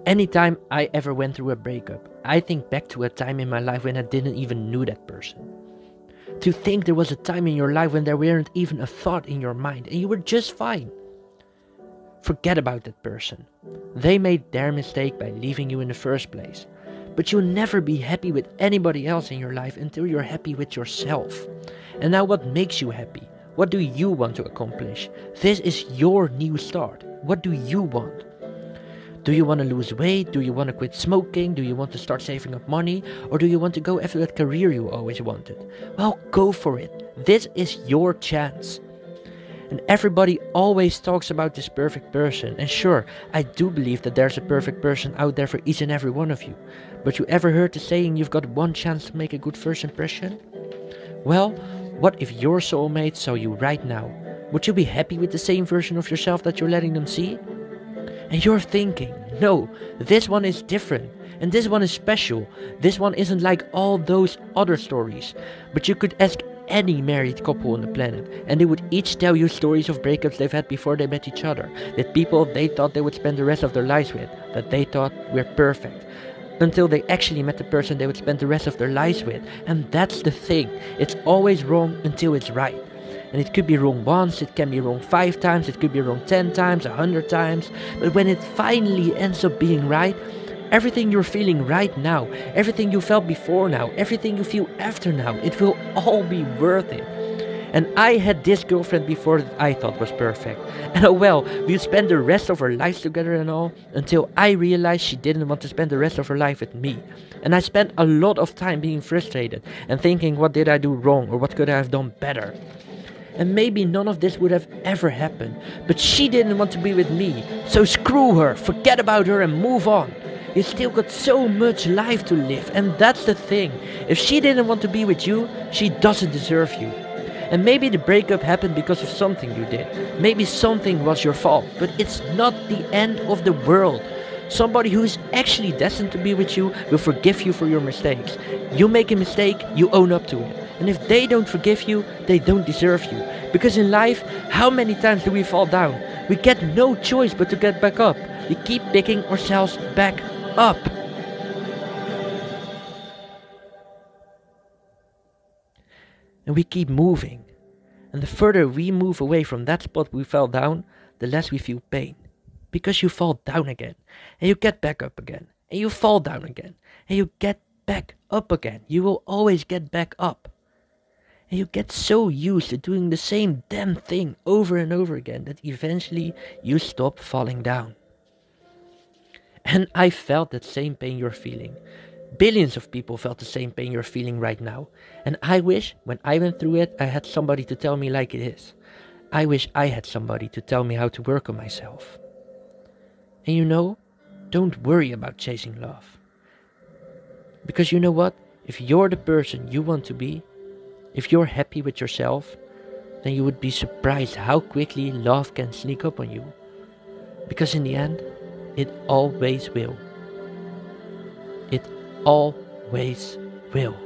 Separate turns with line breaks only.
Anytime I ever went through a breakup, I think back to a time in my life when I didn't even knew that person. To think there was a time in your life when there weren't even a thought in your mind and you were just fine. Forget about that person. They made their mistake by leaving you in the first place. But you'll never be happy with anybody else in your life until you're happy with yourself. And now what makes you happy? What do you want to accomplish? This is your new start. What do you want? Do you want to lose weight? Do you want to quit smoking? Do you want to start saving up money? Or do you want to go after that career you always wanted? Well, go for it. This is your chance. And everybody always talks about this perfect person. And sure, I do believe that there's a perfect person out there for each and every one of you. But you ever heard the saying, you've got one chance to make a good first impression? Well, what if your soulmate saw you right now? Would you be happy with the same version of yourself that you're letting them see? And you're thinking, no, this one is different. And this one is special. This one isn't like all those other stories. But you could ask any married couple on the planet, and they would each tell you stories of breakups they've had before they met each other, with people they thought they would spend the rest of their lives with, that they thought were perfect, until they actually met the person they would spend the rest of their lives with. And that's the thing, it's always wrong until it's right. And it could be wrong once, it can be wrong 5 times, it could be wrong 10 times, 100 times, but when it finally ends up being right, everything you're feeling right now, everything you felt before now, everything you feel after now, it will all be worth it. And I had this girlfriend before that I thought was perfect. And oh well, we'd spend the rest of our lives together and all, until I realized she didn't want to spend the rest of her life with me. And I spent a lot of time being frustrated and thinking, what did I do wrong, or what could I have done better? And maybe none of this would have ever happened, but she didn't want to be with me. So screw her, forget about her and move on. You still got so much life to live, and that's the thing. If she didn't want to be with you, she doesn't deserve you. And maybe the breakup happened because of something you did. Maybe something was your fault, but it's not the end of the world. Somebody who is actually destined to be with you will forgive you for your mistakes. You make a mistake, you own up to it. And if they don't forgive you, they don't deserve you. Because in life, how many times do we fall down? We get no choice but to get back up. We keep picking ourselves back up. And we keep moving. And the further we move away from that spot we fell down, the less we feel pain. Because you fall down again, and you get back up again, and you fall down again, and you get back up again. You will always get back up. And you get so used to doing the same damn thing over and over again that eventually you stop falling down. And I felt that same pain you're feeling. Billions of people felt the same pain you're feeling right now. And I wish, when I went through it, I had somebody to tell me like it is. I wish I had somebody to tell me how to work on myself. And you know, don't worry about chasing love. Because you know what? If you're the person you want to be, if you're happy with yourself, then you would be surprised how quickly love can sneak up on you. Because in the end, it always will. It always will.